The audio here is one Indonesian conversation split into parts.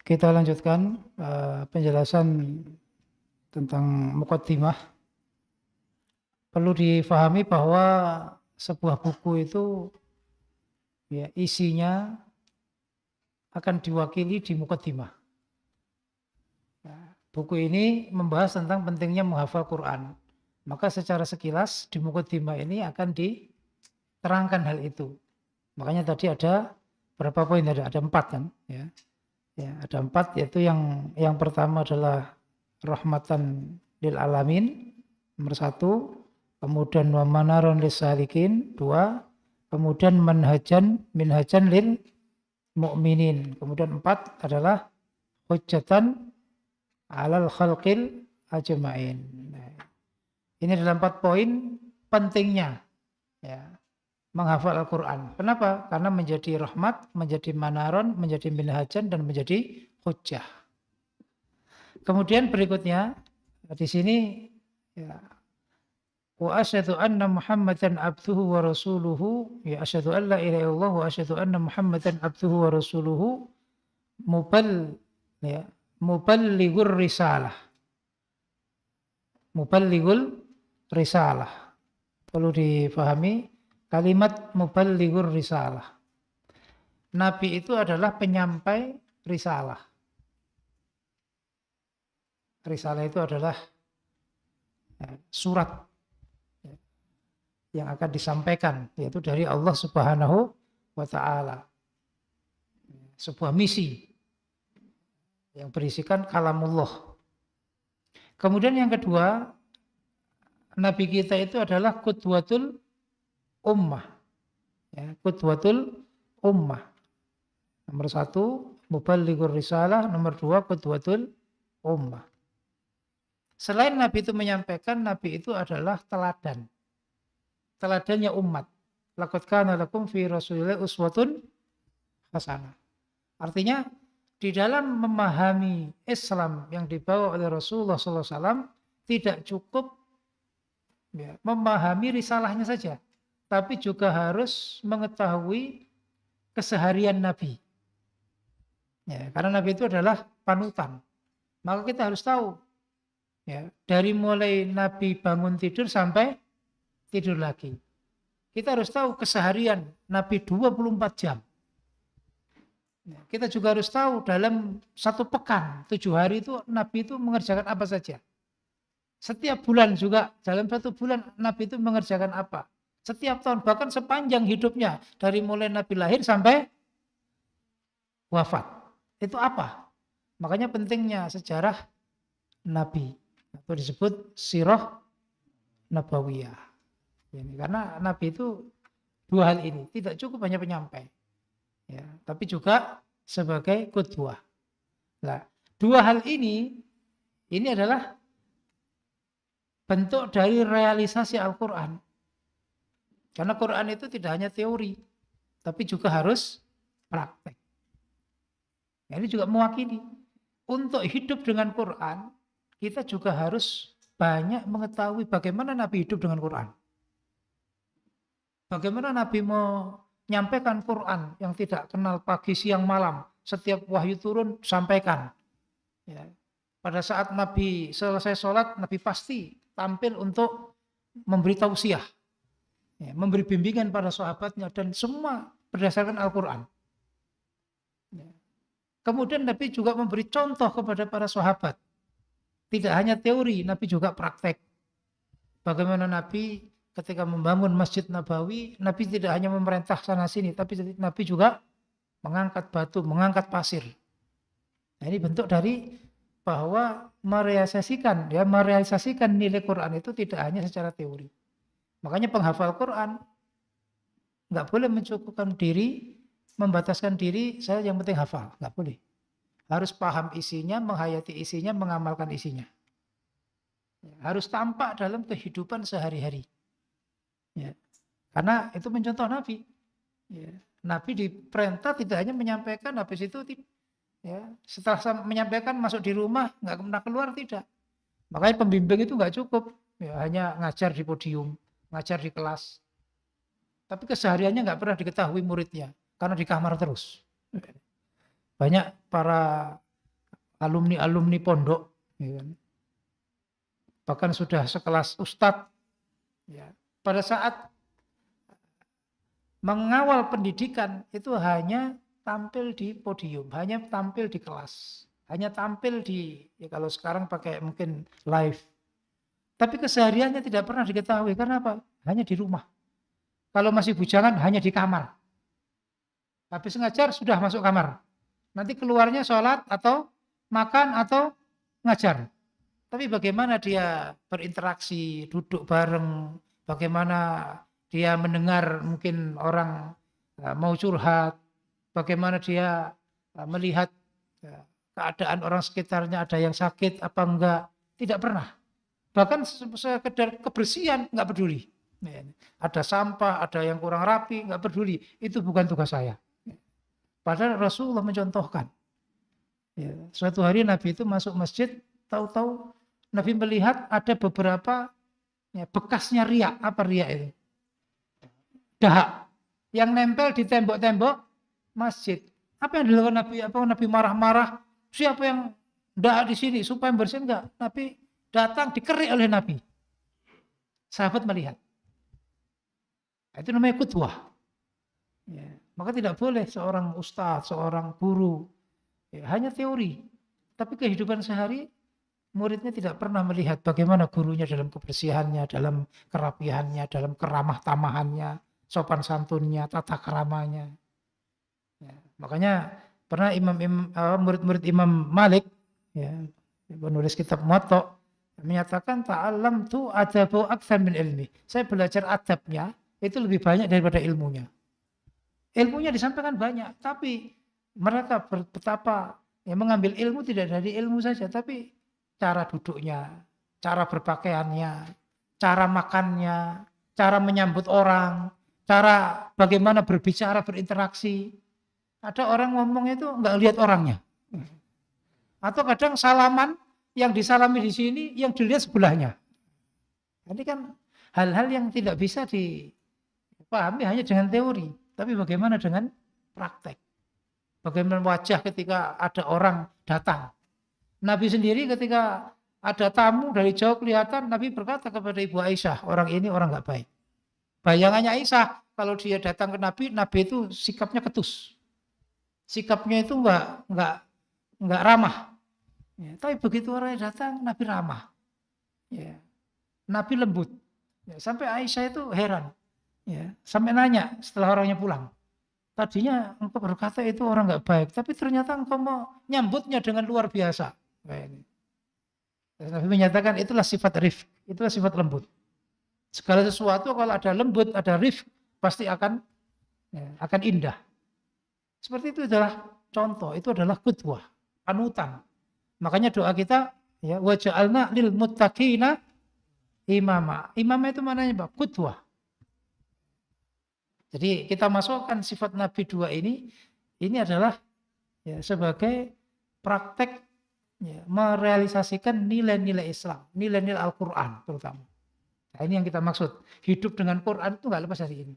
Kita lanjutkan penjelasan tentang muqaddimah. Perlu difahami bahwa sebuah buku itu ya isinya akan diwakili di muqaddimah. Ya, buku ini membahas tentang pentingnya menghafal Quran. Maka secara sekilas di muqaddimah ini akan diterangkan hal itu. Makanya tadi ada berapa poin tadi? Ada 4 kan? Ya. Ya, ada 4, yaitu yang pertama adalah rahmatan lil alamin, nomor 1, kemudian wa manaron lisalikin, 2, kemudian minhajan lil mu'minin, kemudian 4 adalah hujjatan alal khalqil ajma'in. Nah, ini adalah 4 poin pentingnya ya menghafal Al-Quran. Kenapa? Karena menjadi rahmat, menjadi manaron, menjadi minhajan, dan menjadi hujjah. Kemudian berikutnya di sini ya, wa asyhadu anna Muhammadan abduhu wa rasuluhu, ya asyhadu an la ilaha illallah wa asyhadu anna Muhammadan abduhu wa rasuluhu ya, muballighur risalah. Muballighul risalah. Perlu difahami kalimat muballighur risalah. Nabi itu adalah penyampai risalah. Risalah itu adalah surat yang akan disampaikan, yaitu dari Allah Subhanahu wa Ta'ala. Sebuah misi yang berisikan kalamullah. Kemudian yang kedua, Nabi kita itu adalah qudwatul ummah. Ya, qudwatul ummah. Nomor 1, muballighur risalah. Nomor 2, qudwatul ummah. Selain Nabi itu menyampaikan, Nabi itu adalah teladan. Teladannya umat. Laqad kana lakum fi Rasulillahi uswatun hasanah. Artinya di dalam memahami Islam yang dibawa oleh Rasulullah SAW tidak cukup ya, memahami risalahnya saja, tapi juga harus mengetahui keseharian Nabi. Ya, karena Nabi itu adalah panutan. Maka kita harus tahu ya, dari mulai Nabi bangun tidur sampai tidur lagi. Kita harus tahu keseharian Nabi 24 jam. Ya, kita juga harus tahu dalam 1 pekan, 7 hari itu Nabi itu mengerjakan apa saja. Setiap bulan juga, dalam 1 bulan Nabi itu mengerjakan apa. Setiap tahun, bahkan sepanjang hidupnya, dari mulai Nabi lahir sampai wafat. Itu apa? Makanya pentingnya sejarah Nabi. Atau disebut sirah nabawiyah. Ini, karena Nabi itu 2 hal ini. Tidak cukup hanya penyampai. Ya, tapi juga sebagai qudwah. Nah, 2 hal ini adalah bentuk dari realisasi Al-Quran. Karena Quran itu tidak hanya teori, tapi juga harus praktek. Nah, ini juga mewakili. Untuk hidup dengan Quran, kita juga harus banyak mengetahui bagaimana Nabi hidup dengan Quran. Bagaimana Nabi menyampaikan Quran yang tidak kenal pagi, siang, malam. Setiap wahyu turun, sampaikan. Ya. Pada saat Nabi selesai sholat, Nabi pasti tampil untuk memberi tausiah. Ya, memberi bimbingan pada sahabatnya, dan semua berdasarkan Al-Quran. Ya. Kemudian Nabi juga memberi contoh kepada para sahabat. Tidak hanya teori, Nabi juga praktek. Bagaimana Nabi ketika membangun Masjid Nabawi, Nabi tidak hanya memerintah sana sini, tapi Nabi juga mengangkat batu, mengangkat pasir. Nah, ini bentuk dari bahwa merealisasikan nilai Quran itu tidak hanya secara teori. Makanya penghafal Quran nggak boleh mencukupkan diri, membataskan diri, saya yang penting hafal, nggak boleh. Harus paham isinya, menghayati isinya, mengamalkan isinya. Harus tampak dalam kehidupan sehari-hari. Ya. Karena itu mencontoh Nabi. Ya. Nabi diperintah tidak hanya menyampaikan, habis itu ya, setelah menyampaikan masuk di rumah, nggak pernah keluar, tidak. Makanya pembimbing itu nggak cukup. Ya, hanya ngajar di podium, ngajar di kelas. Tapi kesehariannya nggak pernah diketahui muridnya, karena di kamar terus. Banyak para alumni-alumni pondok, ya kan? Bahkan sudah sekelas ustadz. Ya. Pada saat mengawal pendidikan itu hanya tampil di podium, hanya tampil di kelas, hanya tampil di, ya kalau sekarang pakai mungkin live. Tapi kesehariannya tidak pernah diketahui, karena apa? Hanya di rumah. Kalau masih bujangan hanya di kamar. Habis ngajar sudah masuk kamar. Nanti keluarnya sholat atau makan atau ngajar. Tapi bagaimana dia berinteraksi, duduk bareng, bagaimana dia mendengar mungkin orang mau curhat, bagaimana dia melihat keadaan orang sekitarnya, ada yang sakit apa enggak, tidak pernah. Bahkan sekedar kebersihan enggak peduli. Ada sampah, ada yang kurang rapi, enggak peduli. Itu bukan tugas saya. Padahal Rasulullah mencontohkan. Ya, suatu hari Nabi itu masuk masjid, tahu-tahu Nabi melihat ada beberapa ya, bekasnya riak. Apa riak itu? Dahak yang nempel di tembok-tembok masjid. Apa yang dilakukan Nabi? Apa Nabi marah-marah? Siapa yang dahak di sini supaya bersih? Enggak. Nabi datang dikerik oleh Nabi. Sahabat melihat. Itu namanya qudwah. Ya. Maka tidak boleh seorang ustadz, seorang guru ya, hanya teori. Tapi kehidupan sehari muridnya tidak pernah melihat bagaimana gurunya dalam kebersihannya, dalam kerapihannya, dalam keramah tamahannya, sopan santunnya, tata keramanya. Ya, makanya pernah murid-murid Imam Malik ya, menulis kitab Muwatta menyatakan ta'allam tu adabu aktsar min ilmi. Saya belajar adabnya itu lebih banyak daripada ilmunya. Ilmunya disampaikan banyak, tapi mereka betapa ya, mengambil ilmu tidak dari ilmu saja, tapi cara duduknya, cara berpakaiannya, cara makannya, cara menyambut orang, cara bagaimana berbicara, berinteraksi. Ada orang ngomong itu enggak lihat orangnya. Atau kadang salaman yang disalami di sini, yang dilihat sebelahnya. Ini kan hal-hal yang tidak bisa dipahami hanya dengan teori. Tapi bagaimana dengan praktek? Bagaimana wajah ketika ada orang datang? Nabi sendiri ketika ada tamu dari jauh kelihatan, Nabi berkata kepada Ibu Aisyah, orang ini orang enggak baik. Bayangannya Aisyah, kalau dia datang ke Nabi, Nabi itu sikapnya ketus. Sikapnya itu enggak ramah. Ya, tapi begitu orangnya datang, Nabi ramah. Ya, Nabi lembut. Ya, sampai Aisyah itu heran. Ya, sampai nanya setelah orangnya pulang. Tadinya engkau berkata itu orang enggak baik, tapi ternyata engkau mau nyambutnya dengan luar biasa. Nabi menyatakan itulah sifat rifq, itulah sifat lembut. Segala sesuatu kalau ada lembut, ada rifq, pasti akan indah. Seperti itu adalah contoh, itu adalah qudwah, panutan. Makanya doa kita ya waja'alna lil muttaqina imama. Imama itu maknanya apa? Qudwah. Jadi kita masukkan sifat Nabi dua ini adalah ya, sebagai praktek ya, merealisasikan nilai-nilai Islam, nilai-nilai Al-Quran terutama. Nah, ini yang kita maksud. Hidup dengan Quran itu nggak lepas dari ini.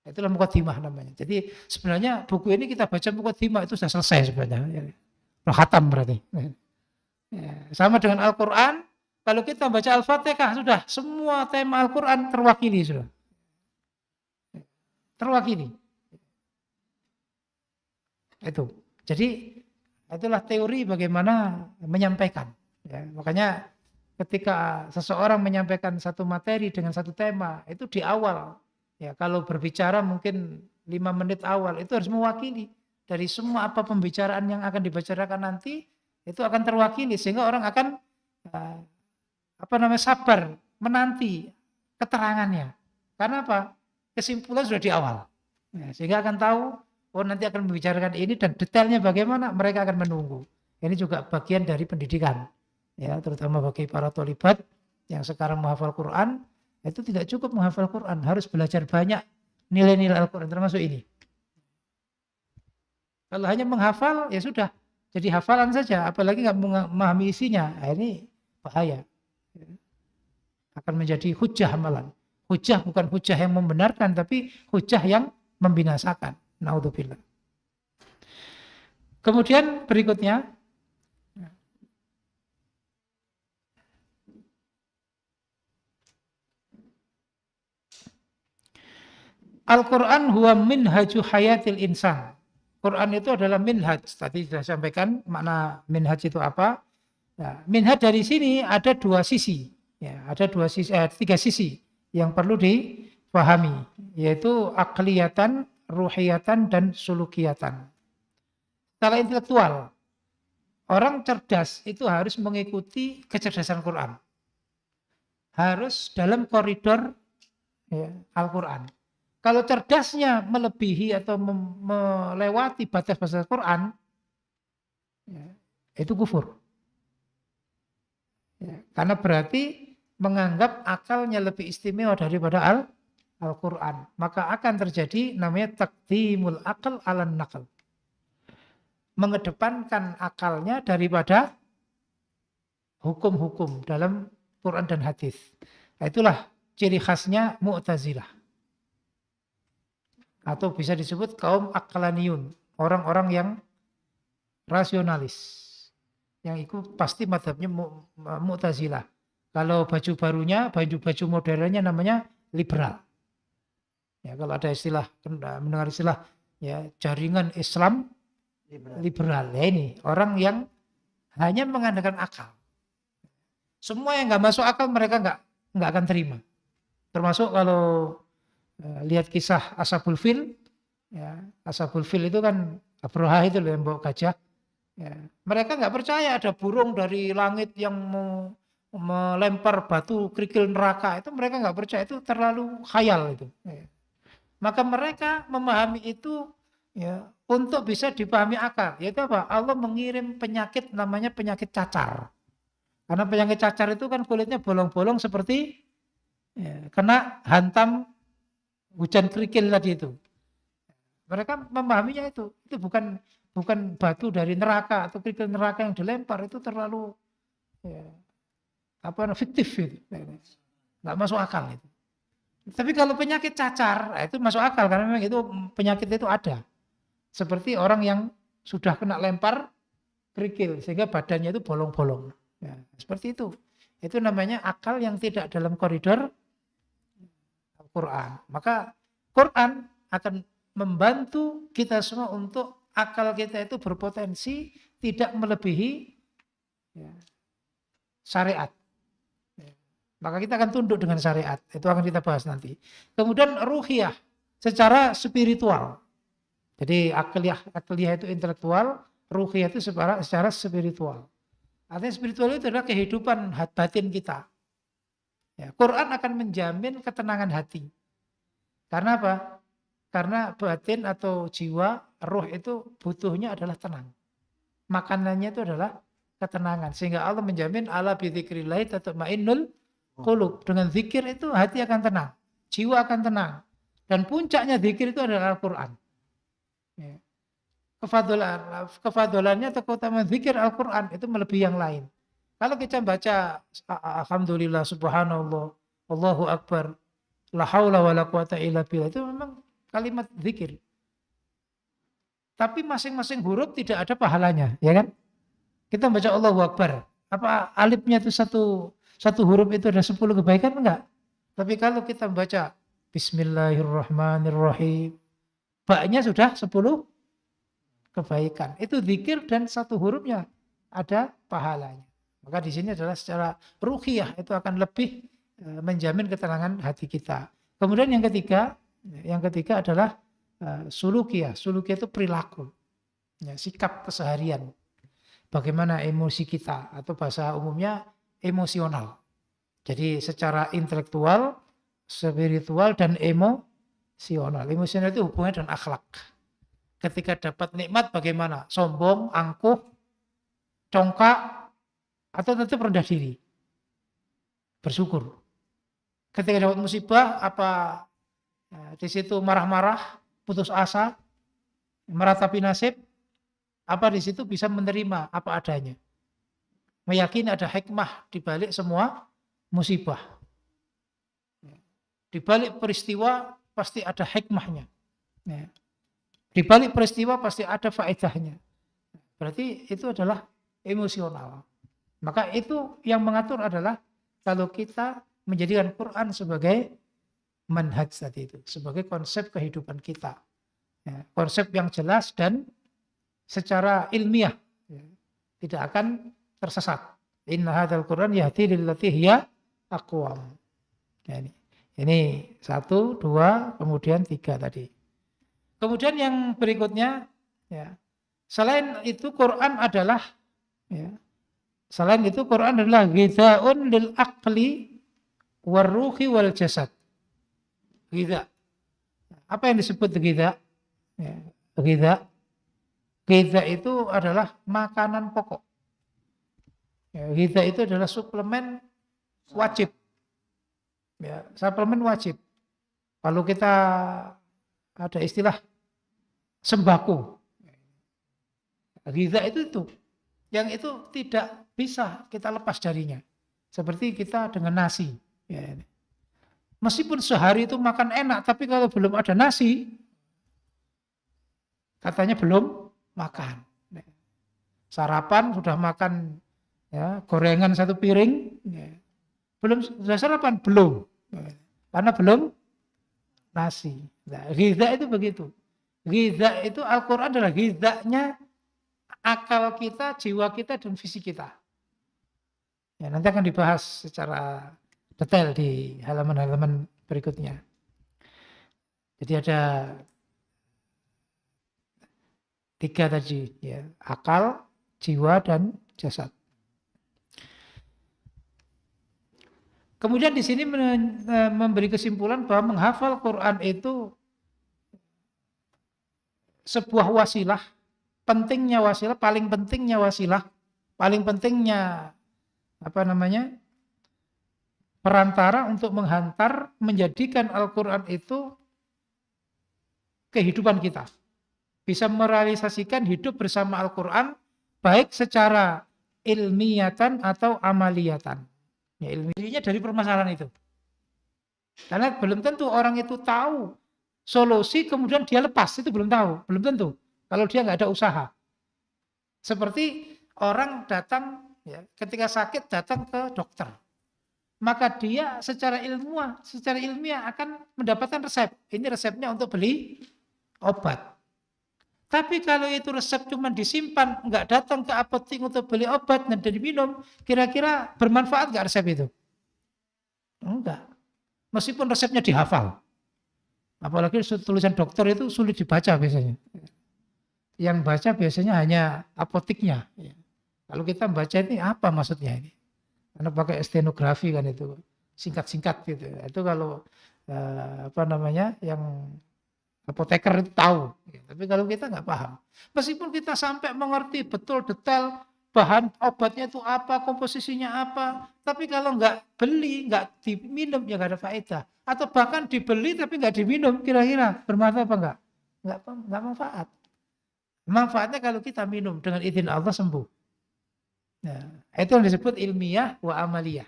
Itulah Muqaddimah namanya. Jadi sebenarnya buku ini kita baca Muqaddimah itu sudah selesai sebenarnya. Khatam berarti. Ya, sama dengan Al-Quran. Kalau kita baca Al-Fatihah sudah semua tema Al-Quran terwakili sudah. Terwakili. Itu. Jadi itulah teori bagaimana menyampaikan. Ya, makanya ketika seseorang menyampaikan satu materi dengan satu tema itu di awal. Ya, kalau berbicara mungkin 5 menit awal itu harus mewakili dari semua apa pembicaraan yang akan dibicarakan nanti itu akan terwakili sehingga orang akan sabar menanti keterangannya. Karena apa? Kesimpulan sudah di awal. Ya, sehingga akan tahu oh nanti akan membicarakan ini dan detailnya bagaimana mereka akan menunggu. Ini juga bagian dari pendidikan. Ya, terutama bagi para tholibat yang sekarang menghafal Quran, itu tidak cukup menghafal Quran, harus belajar banyak nilai-nilai Al-Quran termasuk ini. Kalau hanya menghafal ya sudah jadi hafalan saja, apalagi nggak memahami isinya, nah, ini bahaya. Akan menjadi hujah malah. Hujah bukan hujah yang membenarkan, tapi hujah yang membinasakan. Naudzubillah. Kemudian berikutnya, Al-Quran huwa minhaju hayatil insan. Quran itu adalah minhaj. Tadi sudah sampaikan makna minhaj itu apa. Nah, minhaj dari sini ada dua sisi. Ya, ada tiga sisi yang perlu dipahami. Yaitu akliyatan, ruhiyatan, dan sulukiyatan. Secara intelektual, orang cerdas itu harus mengikuti kecerdasan Quran. Harus dalam koridor ya, Al-Quran. Kalau cerdasnya melebihi atau melewati batas-batas Quran, ya, itu kufur. Ya, karena berarti menganggap akalnya lebih istimewa daripada Al-Quran. Maka akan terjadi namanya taqdimul akal alan nakal. Mengedepankan akalnya daripada hukum-hukum dalam Quran dan hadis. Nah, itulah ciri khasnya Mu'tazilah. Atau bisa disebut kaum akalaniun, orang-orang yang rasionalis. Yang itu pasti madhabnya Mu'tazilah. Kalau baju barunya, baju modernnya namanya liberal. Ya, kalau ada istilah, mendengar istilah ya jaringan Islam liberal. Ya ini orang yang hanya mengandalkan akal. Semua yang nggak masuk akal mereka nggak akan terima. Termasuk kalau lihat kisah Ashabul Fil, ya, Ashabul Fil itu kan Abraha itu loh yang bawa gajah. Ya, mereka nggak percaya ada burung dari langit yang melempar batu kerikil neraka, itu mereka nggak percaya, itu terlalu khayal itu. Ya. Maka mereka memahami itu ya untuk bisa dipahami akal, yaitu apa? Allah mengirim penyakit namanya penyakit cacar. Karena penyakit cacar itu kan kulitnya bolong-bolong seperti ya, kena hantam hujan kerikil tadi itu. Mereka memahaminya itu bukan batu dari neraka atau kerikil neraka yang dilempar, itu terlalu ya, fiktif itu. Nggak masuk akal itu. Tapi kalau penyakit cacar, itu masuk akal karena memang itu penyakit itu ada. Seperti orang yang sudah kena lempar kerikil sehingga badannya itu bolong-bolong. Ya, seperti itu. Itu namanya akal yang tidak dalam koridor Al-Quran. Maka Quran akan membantu kita semua untuk akal kita itu berpotensi tidak melebihi ya, syariat. Ya. Maka kita akan tunduk dengan syariat. Itu akan kita bahas nanti. Kemudian ruhiyah secara spiritual. Jadi akliyah itu intelektual, ruhiyah itu secara spiritual. Artinya spiritual itu adalah kehidupan batin kita. Ya, Quran akan menjamin ketenangan hati. Karena apa? Karena batin atau jiwa, roh itu butuhnya adalah tenang. Makanannya itu adalah ketenangan. Sehingga Allah menjamin ala bidzikrillah tatma'innul qulub. Dengan zikir itu hati akan tenang, jiwa akan tenang. Dan puncaknya zikir itu adalah Al-Quran. Ya. Kefadolannya atau keutamaan zikir Al-Quran itu melebihi yang lain. Kalau kita baca alhamdulillah, subhanallah, Allahu akbar, la haula wala quwata illa billah, itu memang kalimat zikir. Tapi masing-masing huruf tidak ada pahalanya, ya kan? Kita baca Allahu akbar, apa alifnya itu satu huruf itu ada 10 kebaikan? Enggak. Tapi kalau kita baca bismillahirrahmanirrahim, baknya sudah 10 kebaikan. Itu zikir dan satu hurufnya ada pahalanya. Maka di sini adalah secara ruhiyah itu akan lebih menjamin ketenangan hati kita. Kemudian yang ketiga adalah sulukiyah. Sulukiyah itu perilaku, ya, sikap keseharian. Bagaimana emosi kita, atau bahasa umumnya emosional. Jadi secara intelektual, spiritual, dan emosional. Emosional itu hubungannya dengan akhlak. Ketika dapat nikmat bagaimana? Sombong, angkuh, congkak, atau tetap rendah diri, bersyukur. Ketika dapat musibah, apa di situ marah-marah, putus asa, meratapi nasib, apa di situ bisa menerima apa adanya, meyakini ada hikmah di balik semua musibah. Di balik peristiwa pasti ada hikmahnya. Di balik peristiwa pasti ada faedahnya. berarti itu adalah emosional. Maka itu yang mengatur adalah kalau kita menjadikan Quran sebagai manhaj tadi itu, sebagai konsep kehidupan kita. Ya, konsep yang jelas dan secara ilmiah, ya, tidak akan tersesat. Inna hadzal Quran yahdi lillati hiya aqwam. Ya, ini 1, 2, kemudian 3 tadi. Kemudian yang berikutnya, ya, selain itu Quran adalah, ya, selain itu Quran adalah ghidhaun lil aqli warruhi wal jasad. Ghidha. Apa yang disebut ghidha? Ya, ghidha. Ghidha itu adalah makanan pokok. Ya, ghidha itu adalah suplemen wajib. Ya, suplemen wajib. Kalau kita ada istilah sembako. Ghidha itu. Yang itu tidak bisa kita lepas darinya. Seperti kita dengan nasi. Ya. Meskipun sehari itu makan enak, tapi kalau belum ada nasi, katanya belum makan. Sarapan sudah makan, ya, gorengan 1 piring, ya. Belum sudah sarapan? Belum. Karena belum nasi. Nah, ghidha itu begitu. Ghidha itu Al-Quran adalah ghidhanya akal kita, jiwa kita, dan visi kita. Ya, nanti akan dibahas secara detail di halaman-halaman berikutnya. Jadi ada 3 tadi, ya, akal, jiwa, dan jasad. Kemudian di sini memberi kesimpulan bahwa menghafal Quran itu sebuah wasilah, pentingnya wasilah, paling pentingnya wasilah, paling pentingnya perantara untuk menghantar, menjadikan Al-Quran itu kehidupan kita. Bisa merealisasikan hidup bersama Al-Quran, baik secara ilmiatan atau amaliyatan. Ya, ilmiahnya dari permasalahan itu. Karena belum tentu orang itu tahu solusi kemudian dia lepas, itu belum tahu, belum tentu. Kalau dia nggak ada usaha. Seperti orang datang, ya, ketika sakit datang ke dokter. Maka dia secara ilmiah akan mendapatkan resep. Ini resepnya untuk beli obat. Tapi kalau itu resep cuma disimpan, nggak datang ke apotek untuk beli obat dan diminum, kira-kira bermanfaat nggak resep itu? Enggak. Meskipun resepnya dihafal. Apalagi tulisan dokter itu sulit dibaca biasanya. Yang baca biasanya hanya apoteknya. Kalau kita baca ini apa maksudnya ini? Karena pakai stenografi kan itu, singkat-singkat gitu. Itu kalau yang apoteker itu tahu. Tapi kalau kita nggak paham. Meskipun kita sampai mengerti betul detail bahan obatnya itu apa, komposisinya apa, tapi kalau nggak beli, nggak diminum, ya nggak ada faedah. Atau bahkan dibeli tapi nggak diminum, kira-kira bermanfaat apa enggak? Nggak manfaat. Manfaatnya kalau kita minum dengan izin Allah sembuh. Nah, itu yang disebut ilmiah wa amaliyah.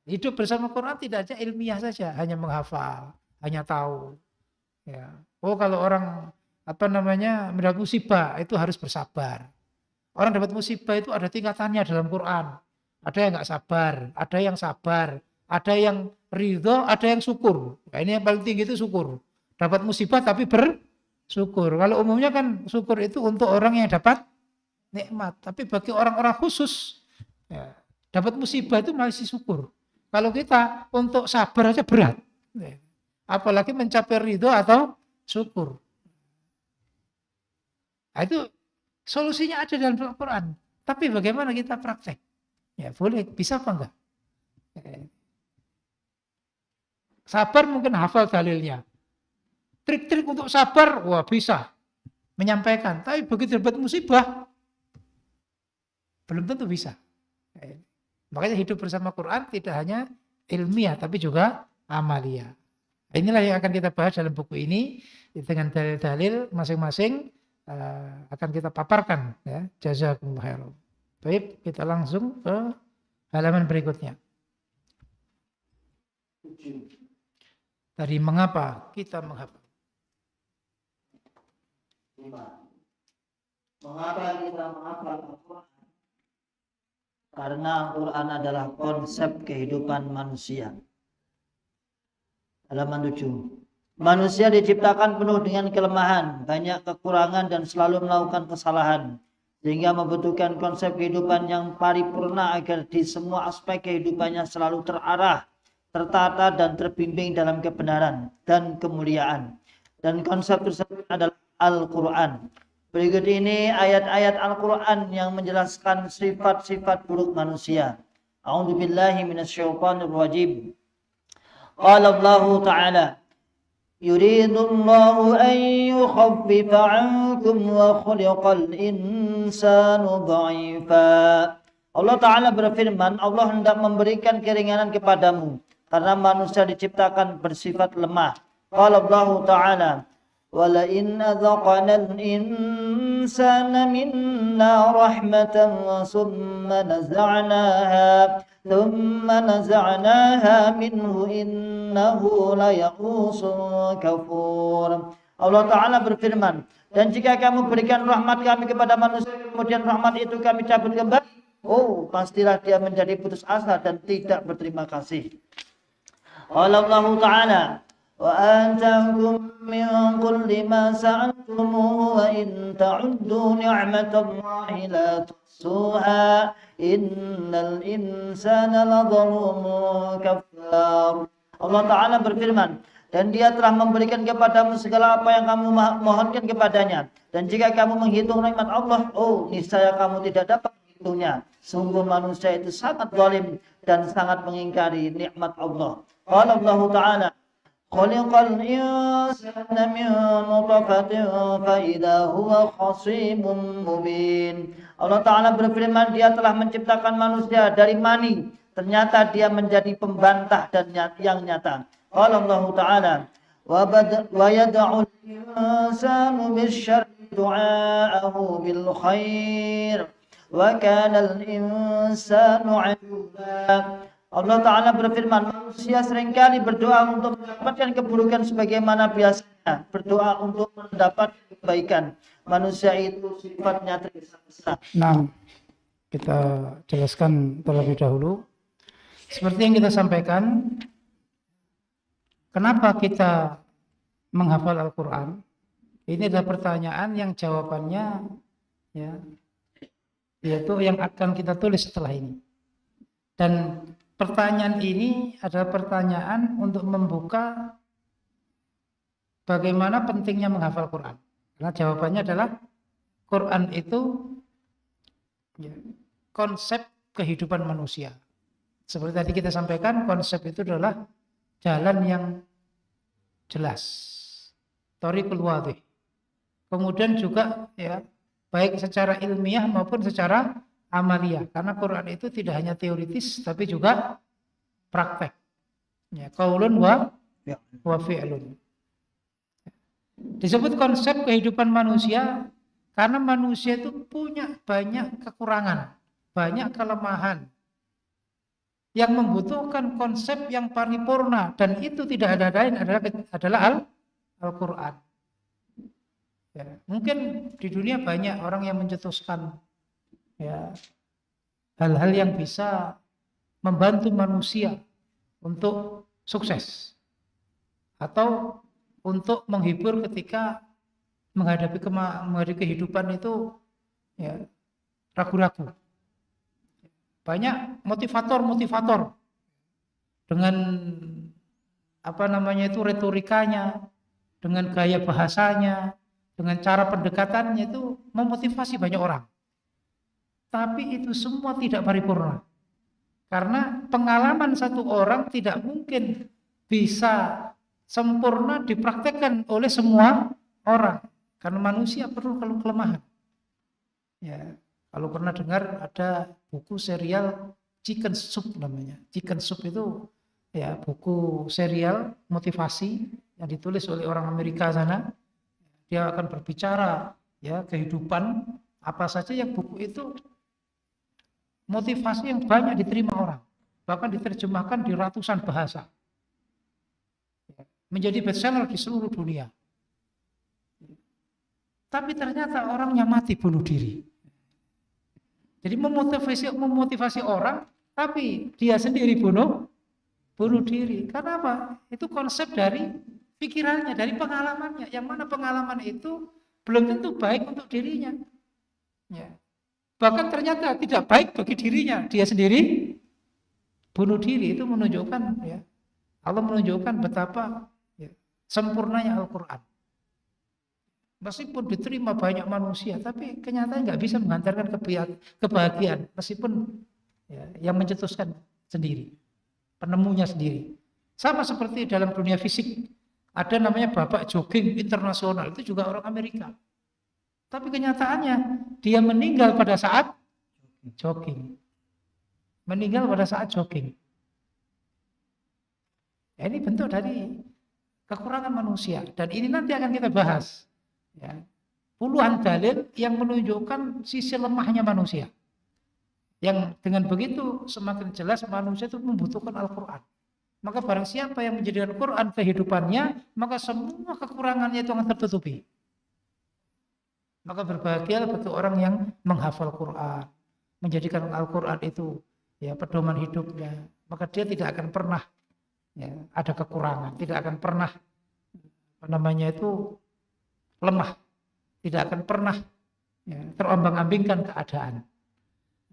Hidup bersama Quran tidak aja ilmiah saja, hanya menghafal, hanya tahu. Ya. Oh, kalau orang mendapat musibah itu harus bersabar. Orang dapat musibah itu ada tingkatannya dalam Quran. Ada yang nggak sabar, ada yang ridho, ada yang syukur. Nah, ini yang paling tinggi itu syukur. Dapat musibah tapi bersyukur. Kalau umumnya kan syukur itu untuk orang yang dapat nikmat. Tapi bagi orang-orang khusus, ya, dapat musibah itu masih syukur. Kalau kita untuk sabar aja berat. Ya. Apalagi mencapai ridho atau syukur. Nah, itu solusinya ada dalam Al-Quran. Tapi bagaimana kita praktek? Ya boleh, bisa apa enggak? Sabar mungkin hafal dalilnya. Trik-trik untuk sabar, wah bisa menyampaikan. Tapi begitu dapat musibah, belum tentu bisa. Makanya hidup bersama Quran tidak hanya ilmiah, tapi juga amalia. Inilah yang akan kita bahas dalam buku ini dengan dalil-dalil masing-masing akan kita paparkan, ya. Jazakumullah khairan. Baik, kita langsung ke halaman berikutnya. Tadi mengapa kita menghafal? Mengapa kita menghafal Al-Quran? Karena Al-Quran adalah konsep kehidupan manusia. Halaman 7. Manusia diciptakan penuh dengan kelemahan, banyak kekurangan dan selalu melakukan kesalahan. Sehingga membutuhkan konsep kehidupan yang paripurna agar di semua aspek kehidupannya selalu terarah, tertata dan terbimbing dalam kebenaran dan kemuliaan. Dan konsep tersebut adalah Al-Quran. Berikut ini ayat-ayat Al-Quran yang menjelaskan sifat-sifat buruk manusia. A'udzubillahi minasyaitonirrajim. Qala Allah Ta'ala, yuridullahu an yukhaffifa 'ankum wa khuliqal insanu dha'ifa. Allah Ta'ala berfirman, Allah hendak memberikan keringanan kepadamu karena manusia diciptakan bersifat lemah. Qala Allah Ta'ala, وَلَئِنْ أَذَقْنَا الْإِنسَانَ مِنَّا رَحْمَةً ثُمَّ نَزَعْنَاهَا مِنْهُ إِنَّهُ لَيَئُوسٌ كَفُورٌ. Allah Ta'ala berfirman, dan jika kamu berikan rahmat kami kepada manusia, kemudian rahmat itu kami cabut kembali, oh pastilah dia menjadi putus asa dan tidak berterima kasih. Allah Ta'ala, وآتاكم من كل ما سألتموه وإن تعدوا نعمة الله لا تحصوها إن الإنسان لظلوم كفار. Allah Ta'ala berfirman, dan dia telah memberikan kepadamu segala apa yang kamu mohonkan kepadanya. Dan jika kamu menghitung nikmat Allah, oh niscaya kamu tidak dapat menghitungnya. Sungguh manusia itu sangat zalim dan sangat mengingkari nikmat Allah. Qala Allah Ta'ala, khuliqal insana min nutfatin fa idza huwa khasimun mubin. Allah Ta'ala berfirman, dia telah menciptakan manusia dari mani, ternyata dia menjadi pembantah dan yang nyata. Qala Allah Ta'ala, wa yad'u al-insanu bisyarri du'aahu bil khair wa kana al-insanu 'ajuba. Allah Ta'ala berfirman, manusia seringkali berdoa untuk mendapatkan keburukan sebagaimana biasanya berdoa untuk mendapat kebaikan. Manusia itu sifatnya tergesa-gesa. Nah, kita jelaskan terlebih dahulu. Seperti yang kita sampaikan, kenapa kita menghafal Al-Quran? Ini adalah pertanyaan yang jawabannya ya, yaitu yang akan kita tulis setelah ini. Dan pertanyaan ini adalah pertanyaan untuk membuka bagaimana pentingnya menghafal Quran. Karena jawabannya adalah Quran itu ya, konsep kehidupan manusia. Seperti tadi kita sampaikan, konsep itu adalah jalan yang jelas, thoriqul wadih. Kemudian juga ya baik secara ilmiah maupun secara amaliyah, karena Quran itu tidak hanya teoritis tapi juga praktek. Ya, qaulun wa fi'lun. Disebut konsep kehidupan manusia karena manusia itu punya banyak kekurangan, banyak kelemahan yang membutuhkan konsep yang paripurna, dan itu tidak ada lain adalah Al-Quran. Ya, mungkin di dunia banyak orang yang mencetuskan ya, hal-hal yang bisa membantu manusia untuk sukses atau untuk menghibur ketika menghadapi kehidupan itu ya, ragu-ragu. Banyak motivator dengan retorikanya, dengan gaya bahasanya, dengan cara pendekatannya itu memotivasi banyak orang. Tapi itu semua tidak paripurna. Karena pengalaman satu orang tidak mungkin bisa sempurna dipraktekkan oleh semua orang. Karena manusia perlu kelemahan. Ya, kalau pernah dengar ada buku serial Chicken Soup namanya. Chicken Soup itu ya buku serial motivasi yang ditulis oleh orang Amerika sana. Dia akan berbicara ya kehidupan apa saja yang buku itu motivasi yang banyak diterima orang, bahkan diterjemahkan di ratusan bahasa, menjadi bestseller di seluruh dunia. tapi ternyata orangnya mati bunuh diri. Jadi memotivasi orang, tapi dia sendiri bunuh diri. Karena apa? Itu konsep dari pikirannya, dari pengalamannya. Yang mana pengalaman itu belum tentu baik untuk dirinya. Ya. Bahkan ternyata tidak baik bagi dirinya, dia sendiri bunuh diri. Itu menunjukkan, ya, Allah menunjukkan betapa, ya, sempurnanya Al-Quran. Meskipun diterima banyak manusia, tapi kenyataannya nggak bisa mengantarkan kebahagiaan. Meskipun, ya, yang mencetuskan sendiri, penemunya sendiri. Sama seperti dalam dunia fisik, ada namanya Bapak Jogging Internasional, itu juga orang Amerika. Tapi kenyataannya dia meninggal pada saat jogging. Meninggal pada saat jogging. Ya, ini bentuk dari kekurangan manusia. Dan ini nanti akan kita bahas. Ya. Puluhan dalil yang menunjukkan sisi lemahnya manusia. Yang dengan begitu semakin jelas manusia itu membutuhkan Al-Quran. Maka barang siapa yang menjadikan Al-Quran kehidupannya, maka semua kekurangannya itu akan tertutupi. Maka berbahagialah bagi orang yang menghafal Quran, menjadikan Al-Quran itu, ya, pedoman hidupnya. Maka dia tidak akan pernah, ya, ada kekurangan, tidak akan pernah lemah, tidak akan pernah, ya, terombang-ambingkan keadaan.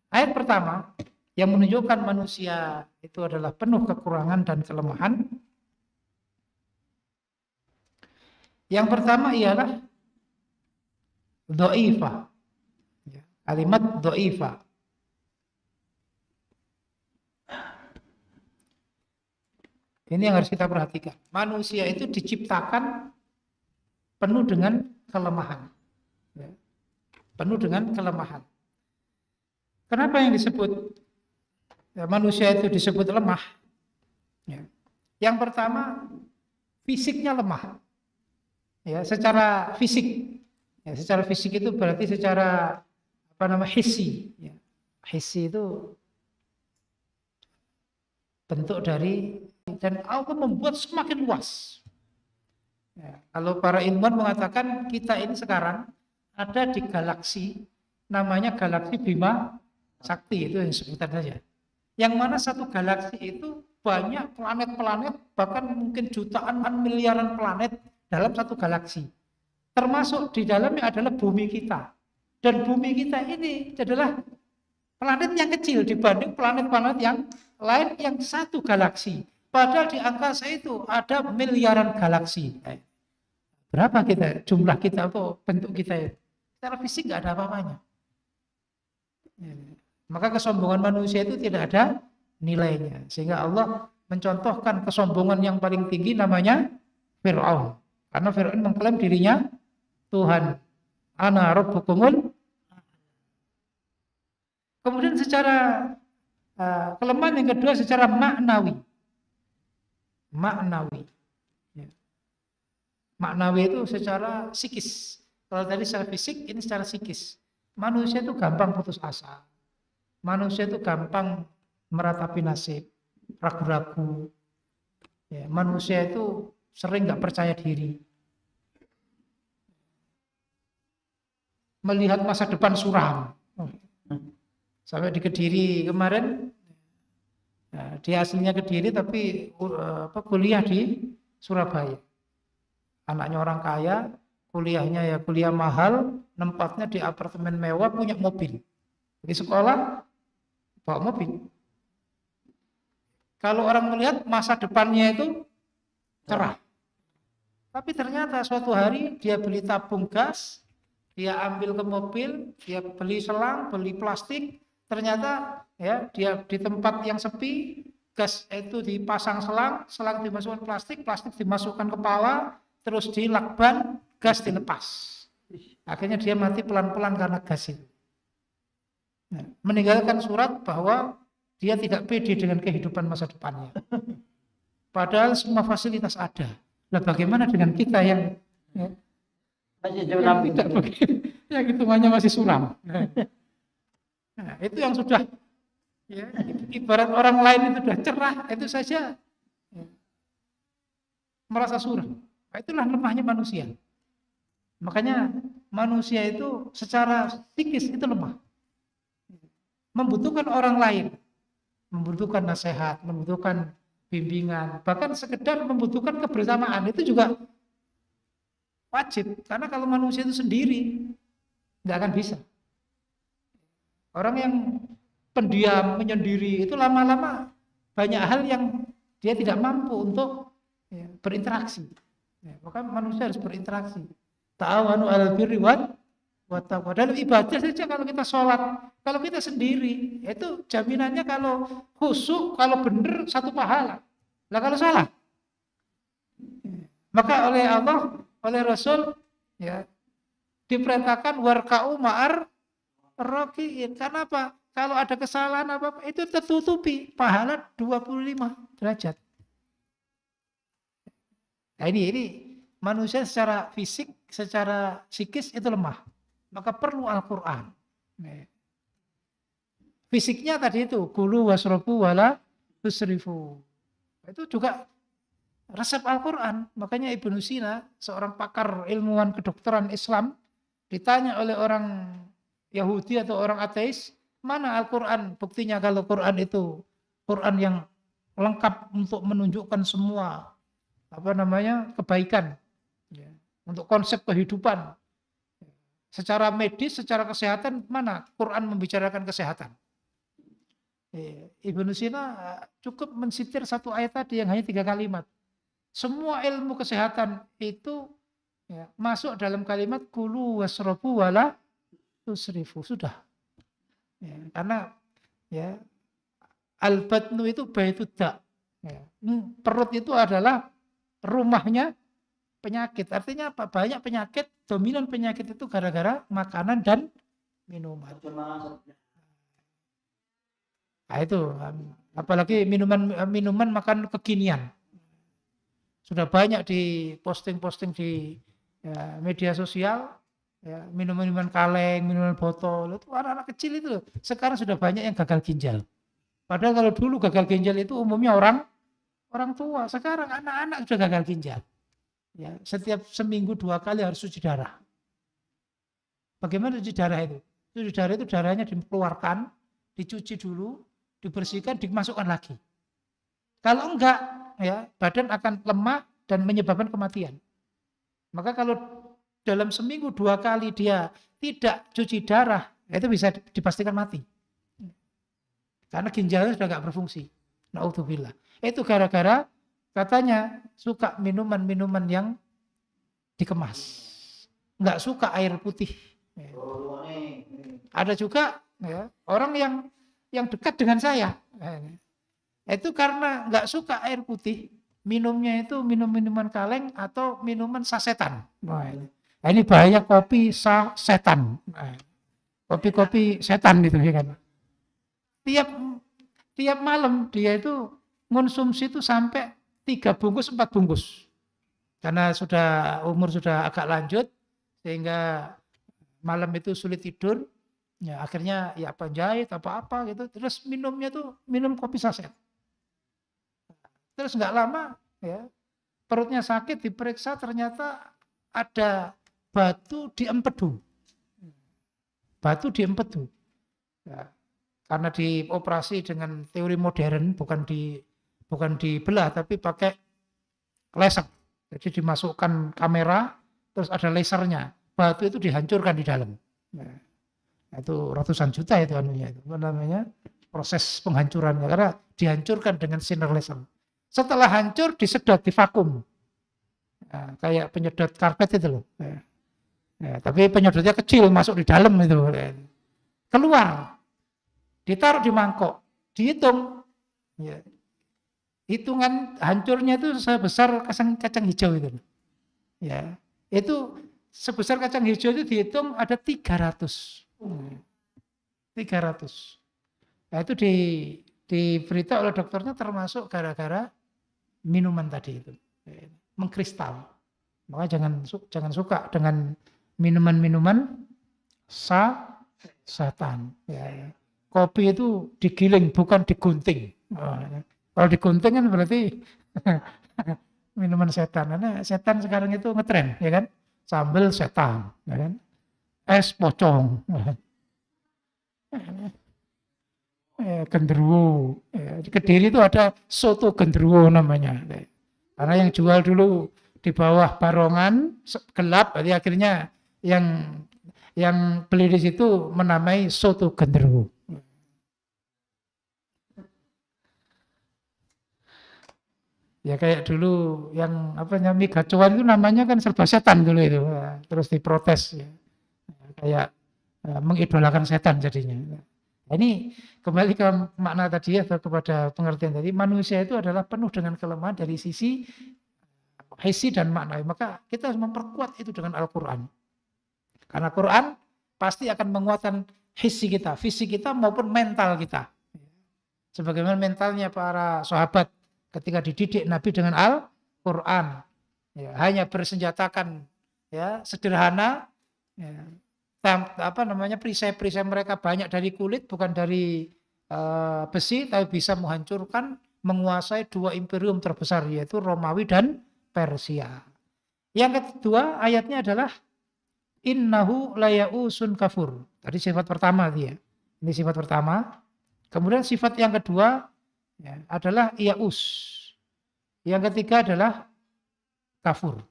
Ayat pertama yang menunjukkan manusia itu adalah penuh kekurangan dan kelemahan. Yang pertama ialah dhaifah. Ya, kalimat dhaifah. Ini yang harus kita perhatikan. Manusia itu diciptakan penuh dengan kelemahan. Ya, penuh dengan kelemahan. Kenapa yang disebut, ya, manusia itu disebut lemah? Ya. Yang pertama, fisiknya lemah. Ya, secara fisik. Ya, secara fisik itu berarti secara hissi. Ya. Hissi itu bentuk dari, dan Allah membuat semakin luas. Ya, kalau para ilmuwan mengatakan kita ini sekarang ada di galaksi, namanya galaksi Bima Sakti, itu yang sebutan saja. Yang mana satu galaksi itu banyak planet-planet, bahkan mungkin jutaan miliaran planet dalam satu galaksi. Termasuk di dalamnya adalah bumi kita. Dan bumi kita ini adalah planet yang kecil dibanding planet-planet yang lain yang satu galaksi. Padahal di angkasa itu ada miliaran galaksi. Berapa kita, jumlah kita atau bentuk kita itu? Secara fisik nggak ada apa-apanya. Maka kesombongan manusia itu tidak ada nilainya. Sehingga Allah mencontohkan kesombongan yang paling tinggi namanya Fir'aun. Karena Fir'aun mengklaim dirinya Tuhan. Ana rabbukumul. Kemudian secara kelemahan yang kedua secara maknawi. Maknawi. Ya. Maknawi itu secara psikis. Kalau tadi secara fisik, ini secara psikis. Manusia itu gampang putus asa. Manusia itu gampang meratapi nasib, ragu-ragu. Ya, manusia itu sering nggak percaya diri. Melihat masa depan suram. Sampai di Kediri kemarin, ya, dia aslinya Kediri tapi kuliah di Surabaya. Anaknya orang kaya, kuliahnya ya kuliah mahal, tempatnya di apartemen mewah, punya mobil. Di sekolah bawa mobil. Kalau orang melihat masa depannya itu cerah. Tapi ternyata suatu hari dia beli tabung gas, dia ambil ke mobil, dia beli selang, beli plastik, ternyata ya dia di tempat yang sepi, gas itu dipasang selang, selang dimasukkan plastik, plastik dimasukkan kepala, terus dilakban, gas dilepas. Akhirnya dia mati pelan-pelan karena gas itu. Nah, meninggalkan surat bahwa dia tidak pede dengan kehidupan masa depannya. Padahal semua fasilitas ada. Nah, bagaimana dengan kita yang masih suram, yang hitungannya masih suram? Nah, itu yang sudah, ya, ibarat orang lain itu sudah cerah, itu saja ya, merasa suram. Nah, itulah lemahnya manusia. Makanya manusia itu secara psikis itu lemah. Membutuhkan orang lain, membutuhkan nasihat, membutuhkan bimbingan, bahkan sekedar membutuhkan kebersamaan itu juga wajib. Karena kalau manusia itu sendiri nggak akan bisa. Orang yang pendiam, menyendiri itu lama-lama banyak hal yang dia tidak mampu untuk berinteraksi. Maka manusia harus berinteraksi. Ta'awanu 'alal birri wat taqwa. Dalam ibadah saja kalau kita sholat, kalau kita sendiri, itu jaminannya kalau khusyuk, kalau benar satu pahala. Lah kalau salah, maka oleh Allah, oleh Rasul, ya diperintahkan warka'u ma'ar rakiin. Karena apa? Kalau ada kesalahan apa itu tertutupi pahala 25 derajat. Nah ini manusia secara fisik, secara psikis itu lemah. Maka perlu Al-Qur'an. Fisiknya tadi itu kulu wasrobu wala tusrifu. Itu juga resep Al-Qur'an. Makanya Ibnu Sina, seorang pakar ilmuwan kedokteran Islam, ditanya oleh orang Yahudi atau orang ateis, mana Al-Quran? Buktinya kalau Quran itu Quran yang lengkap untuk menunjukkan semua kebaikan, ya, untuk konsep kehidupan. Secara medis, secara kesehatan, mana Quran membicarakan kesehatan? Ibnu Sina cukup mensitir satu ayat tadi yang hanya 3 kalimat. Semua ilmu kesehatan itu ya, masuk dalam kalimat kulu wasrobu wala tusrifu, sudah. Ya, karena ya al-batnu itu baitudda. Ya, perut itu adalah rumahnya penyakit. Artinya apa? Banyak penyakit, dominan penyakit itu gara-gara makanan dan minuman. Nah, itu apalagi minuman makan kekinian. Sudah banyak di posting-posting di media sosial, ya, minuman kaleng, minuman botol, itu anak-anak kecil itu loh. Sekarang sudah banyak yang gagal ginjal. Padahal kalau dulu gagal ginjal itu umumnya orang tua. Sekarang anak-anak sudah gagal ginjal. Ya, setiap seminggu 2 kali harus cuci darah. Bagaimana cuci darah itu? Cuci darah itu darahnya dikeluarkan, dicuci dulu, dibersihkan, dimasukkan lagi. Kalau enggak, ya badan akan lemah dan menyebabkan kematian. Maka kalau dalam seminggu 2 kali dia tidak cuci darah, itu bisa dipastikan mati. Karena ginjalnya sudah enggak berfungsi. Naudzubillah. Itu gara-gara katanya suka minuman-minuman yang dikemas. Enggak suka air putih. Ada juga ya, orang yang dekat dengan saya. Itu karena enggak suka air putih, minumnya itu minum-minuman kaleng atau minuman sasetan. Nah, ini bahaya kopi setan. Kopi-kopi setan itu ya kan. Tiap malam dia itu konsumsi itu sampai 3 bungkus 4 bungkus. Karena umur sudah agak lanjut sehingga malam itu sulit tidur. Ya akhirnya ya penjahit apa-apa gitu. Terus minumnya tuh minum kopi saset. Terus enggak lama ya perutnya sakit, diperiksa ternyata ada batu di empedu. Batu di empedu. Ya, karena dioperasi dengan teori modern, bukan dibelah tapi pakai laser. Jadi dimasukkan kamera, terus ada lasernya. Batu itu dihancurkan di dalam. Nah, itu ratusan juta itu anunya itu. Apa namanya? Proses penghancurannya karena dihancurkan dengan sinar laser. Setelah hancur disedot, divakum. Nah, kayak penyedot karpet itu loh. Ya, tapi penyedotnya kecil, masuk di dalam itu. Keluar, ditaruh di mangkok, dihitung. Ya. Hitungan hancurnya itu sebesar kacang hijau itu. Ya, itu sebesar kacang hijau itu dihitung ada 300. 300. Nah, itu diberita oleh dokternya termasuk gara-gara minuman tadi itu. Mengkristal. Maka jangan suka dengan minuman-minuman setan. Ya. Kopi itu digiling bukan digunting. Kalau digunting kan berarti minuman setan. Karena setan sekarang itu ngetren, ya kan? Sambal setan, ya kan? es pocong. Genderuwo. Di Kediri itu ada soto genderuwo namanya. Karena yang jual dulu di bawah barongan gelap, jadi akhirnya yang beli di situ menamai soto genderuwo. Ya kayak dulu yang apa namanya mie gacoan itu namanya kan serba setan dulu itu. Terus diprotes ya. Kayak mengidolakan setan jadinya. Nah, ini kembali ke makna tadi atau kepada pengertian tadi, manusia itu adalah penuh dengan kelemahan dari sisi hissi dan maknawi. Maka kita harus memperkuat itu dengan Al-Quran. Karena Quran pasti akan menguatkan hissi kita, fisik kita maupun mental kita. Sebagaimana mentalnya para sahabat ketika dididik Nabi dengan Al-Quran. Ya, hanya bersenjatakan ya sederhana, ya, perisai-perisai mereka banyak dari kulit bukan dari besi, tapi bisa menghancurkan, menguasai dua imperium terbesar yaitu Romawi dan Persia. Yang kedua ayatnya adalah innahu layausun kafur. Tadi sifat pertama dia. Ini sifat pertama. Kemudian sifat yang kedua ya, adalah yaus. Yang ketiga adalah kafur.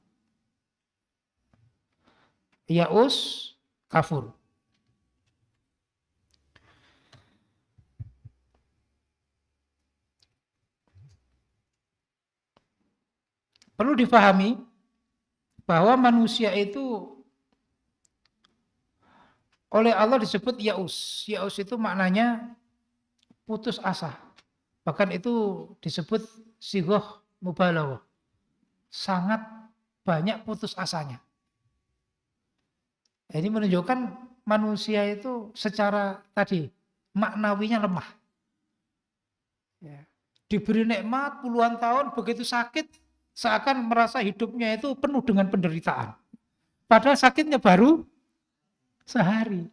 Yaus kafur. Perlu difahami bahwa manusia itu oleh Allah disebut yaus. Yaus itu maknanya putus asa. Bahkan itu disebut sighoh mubalaghah. Sangat banyak putus asanya. Ini menunjukkan manusia itu secara tadi maknawinya lemah. Ya. Diberi nikmat puluhan tahun, begitu sakit seakan merasa hidupnya itu penuh dengan penderitaan. Padahal sakitnya baru sehari.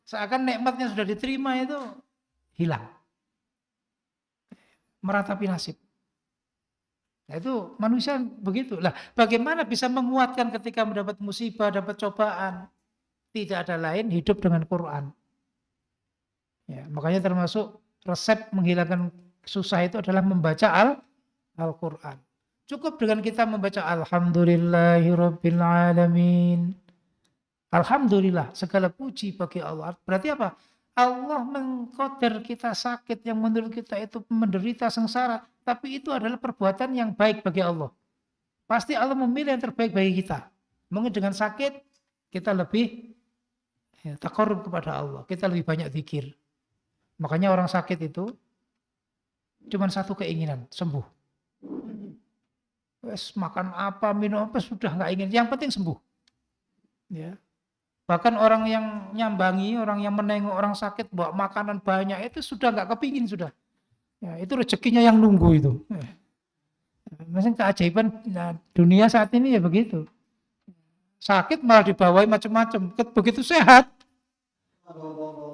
Seakan nikmatnya sudah diterima itu hilang. Meratapi nasib. Nah, itu manusia begitu. Lah, bagaimana bisa menguatkan ketika mendapat musibah, dapat cobaan? Tidak ada lain hidup dengan Quran. Ya, makanya termasuk resep menghilangkan susah itu adalah membaca Al-Quran. Cukup dengan kita membaca Alhamdulillahirabbil alamin. Alhamdulillah, segala puji bagi Allah. Berarti apa? Allah mengqadar kita sakit yang menurut kita itu menderita sengsara, tapi itu adalah perbuatan yang baik bagi Allah. Pasti Allah memilih yang terbaik bagi kita. Mungkin dengan sakit kita lebih taqarrub kepada Allah, kita lebih banyak zikir. Makanya orang sakit itu cuma satu keinginan, sembuh. Wes makan apa, minum apa sudah nggak ingin, yang penting sembuh. Ya. Bahkan orang yang nyambangi, orang yang menengok orang sakit bawa makanan banyak itu sudah nggak kepingin sudah. Ya, itu rezekinya yang nunggu itu. Maksudnya keajaiban dunia saat ini ya begitu. Sakit malah dibawain macam-macam. Begitu sehat,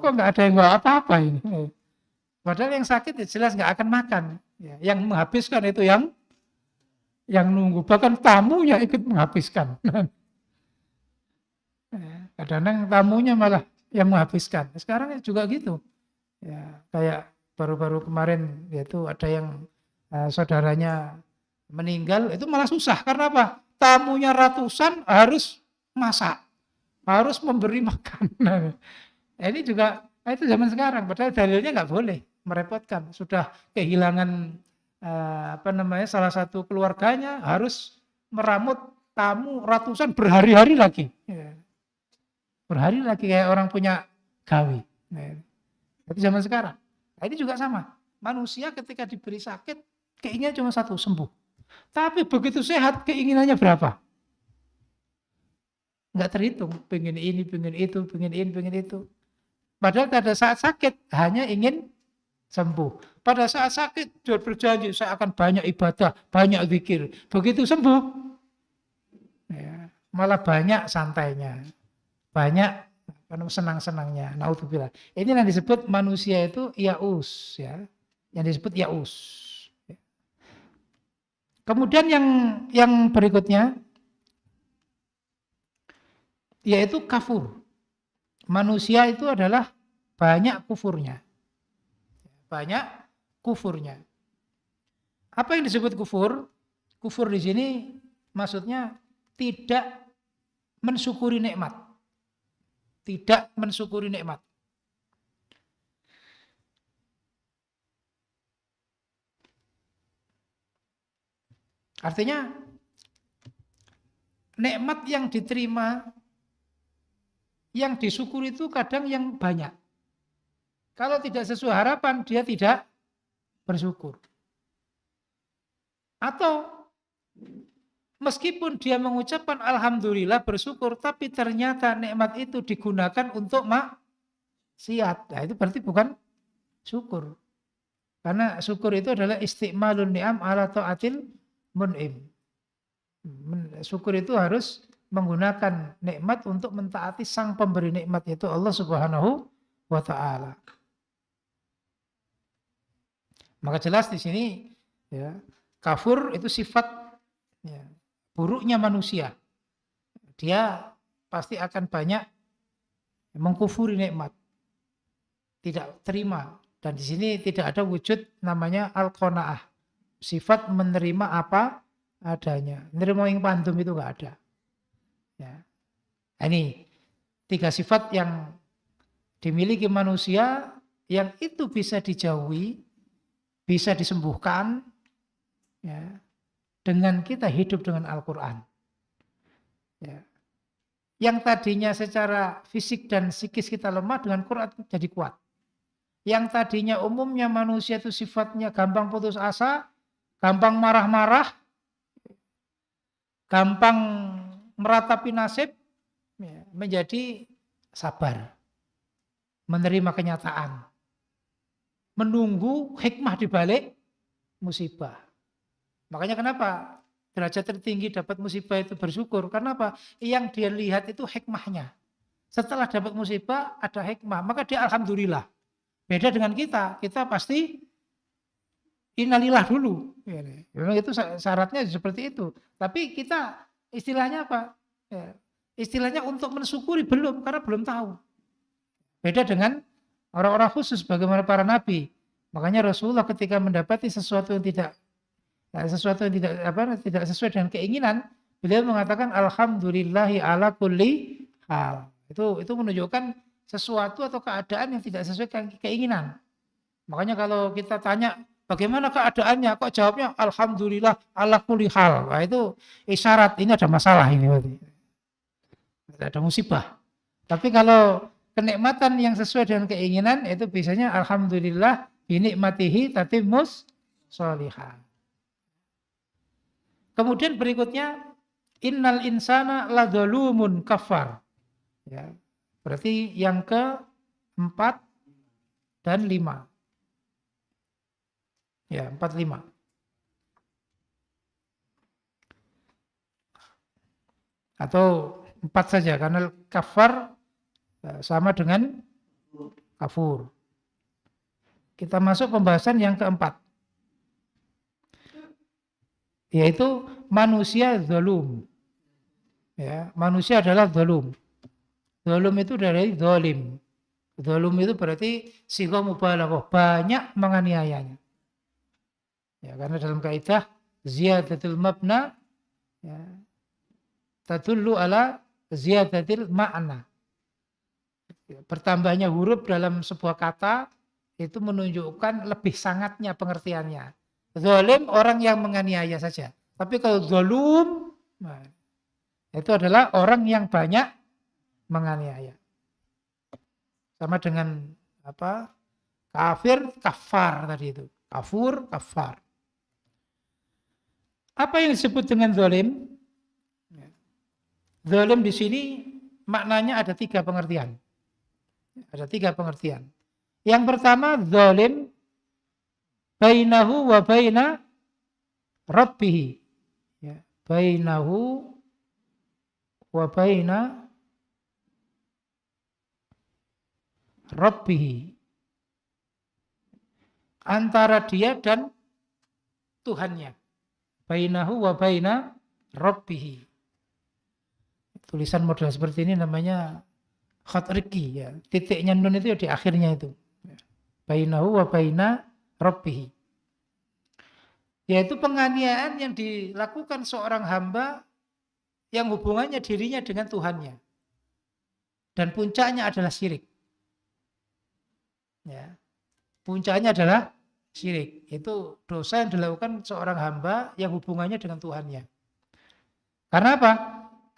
kok nggak ada yang bawa apa-apa ini. Padahal yang sakit ya jelas nggak akan makan. Ya, yang menghabiskan itu yang nunggu. Bahkan tamunya ikut menghabiskan. Kadang-kadang tamunya malah yang menghabiskan. Sekarang juga gitu. Ya, kayak baru-baru kemarin yaitu ada yang saudaranya meninggal, itu malah susah. Karena apa? Tamunya ratusan harus masak, harus memberi makan. Ini juga itu zaman sekarang. Padahal dalilnya nggak boleh, merepotkan. Sudah kehilangan salah satu keluarganya harus meramut tamu ratusan berhari-hari lagi. Ya. Berhari lagi kayak orang punya gawe. Nah, itu zaman sekarang. Nah, ini juga sama. Manusia ketika diberi sakit, keinginan cuma satu, sembuh. Tapi begitu sehat, keinginannya berapa? Nggak terhitung. Pengen ini, pengen itu, pengen ini, pengen itu. Padahal pada saat sakit, hanya ingin sembuh. Pada saat sakit, dia berjanji, saya akan banyak ibadah, banyak zikir. Begitu sembuh, ya, malah banyak santainya. Banyak senang-senangnya. Naudzubillah. Ini yang disebut manusia itu yaus, ya. Yang disebut yaus. Kemudian yang berikutnya yaitu kafur. Manusia itu adalah banyak kufurnya. Banyak kufurnya. Apa yang disebut kufur? Kufur di sini maksudnya tidak mensyukuri nikmat. Tidak mensyukuri nikmat. Artinya nikmat yang diterima, yang disyukuri itu kadang yang banyak. Kalau tidak sesuai harapan, dia tidak bersyukur. Atau meskipun dia mengucapkan alhamdulillah bersyukur, tapi ternyata nikmat itu digunakan untuk maksiat. Nah, itu berarti bukan syukur. Karena syukur itu adalah istiqmalun ni'am ala ta'atil mun'im. Syukur itu harus menggunakan nikmat untuk mentaati sang pemberi nikmat, yaitu Allah Subhanahu wa taala. Maka jelas di sini ya, kafur itu sifat ya, buruknya manusia. Dia pasti akan banyak mengkufuri nikmat. Tidak terima, dan di sini tidak ada wujud namanya al-qanaah. Sifat menerima apa adanya. Menerima yang pandum itu enggak ada. Ya. Ini 3 sifat yang dimiliki manusia yang itu bisa dijauhi, bisa disembuhkan ya, dengan kita hidup dengan Al-Quran. Ya. Yang tadinya secara fisik dan psikis kita lemah, dengan Quran jadi kuat. Yang tadinya umumnya manusia itu sifatnya gampang putus asa, gampang marah-marah, gampang meratapi nasib, ya, menjadi sabar, menerima kenyataan, menunggu hikmah di balik musibah. Makanya kenapa derajat tertinggi dapat musibah itu bersyukur? Karena apa? Yang dia lihat itu hikmahnya. Setelah dapat musibah ada hikmah, maka dia alhamdulillah. Beda dengan kita pasti innalillah dulu. Memang itu syaratnya seperti itu. Tapi kita istilahnya apa? Ya, istilahnya untuk mensyukuri belum, karena belum tahu. Beda dengan orang-orang khusus bagaimana para nabi. Makanya Rasulullah ketika mendapati sesuatu yang tidak sesuai dengan keinginan, beliau mengatakan alhamdulillahi ala kulli hal. Itu menunjukkan sesuatu atau keadaan yang tidak sesuai dengan keinginan. Makanya kalau kita tanya bagaimana keadaannya, kok jawabnya alhamdulillah ala kulli hal. Nah, itu isyarat ini ada masalah ini berarti. Ada musibah. Tapi kalau kenikmatan yang sesuai dengan keinginan itu biasanya alhamdulillah binikmatihi tatimmus sholihah. Kemudian berikutnya innal insana ladzalumun kafar. Ya, berarti yang ke-4 dan 5. Ya, 4, 5. Atau 4 saja karena kafar sama dengan kafur. Kita masuk pembahasan yang ke-4. Yaitu manusia zalum. Ya, manusia adalah zalum. Zalum itu dari zalim. Zalum itu berarti sighah mubalaghah, banyak menganiayanya. Ya, karena dalam kaidah ziyadatul mabna ya, tadullu ala ziyadatil ma'na. Bertambahnya huruf dalam sebuah kata itu menunjukkan lebih sangatnya pengertiannya. Zalim orang yang menganiaya saja. Tapi kalau zalum nah, itu adalah orang yang banyak menganiaya. Sama dengan apa? Kafir, kafar tadi itu. Kafur, kafar. Apa yang disebut dengan zalim? Zalim di sini maknanya ada 3 pengertian. Ada 3 pengertian. Yang pertama zalim bainahu wa baina rabbih. Ya, bainahu wa baina rabbih. Antara dia dan Tuhannya. Bainahu wa baina rabbih. Tulisan model seperti ini namanya khat riki ya. Titiknya nun itu ya di akhirnya itu. Bainahu wa baina rabbih. Yaitu penganiayaan yang dilakukan seorang hamba yang hubungannya dirinya dengan Tuhannya. Dan puncaknya adalah syirik. Ya. Puncaknya adalah syirik. Itu dosa yang dilakukan seorang hamba yang hubungannya dengan Tuhannya. Karena apa?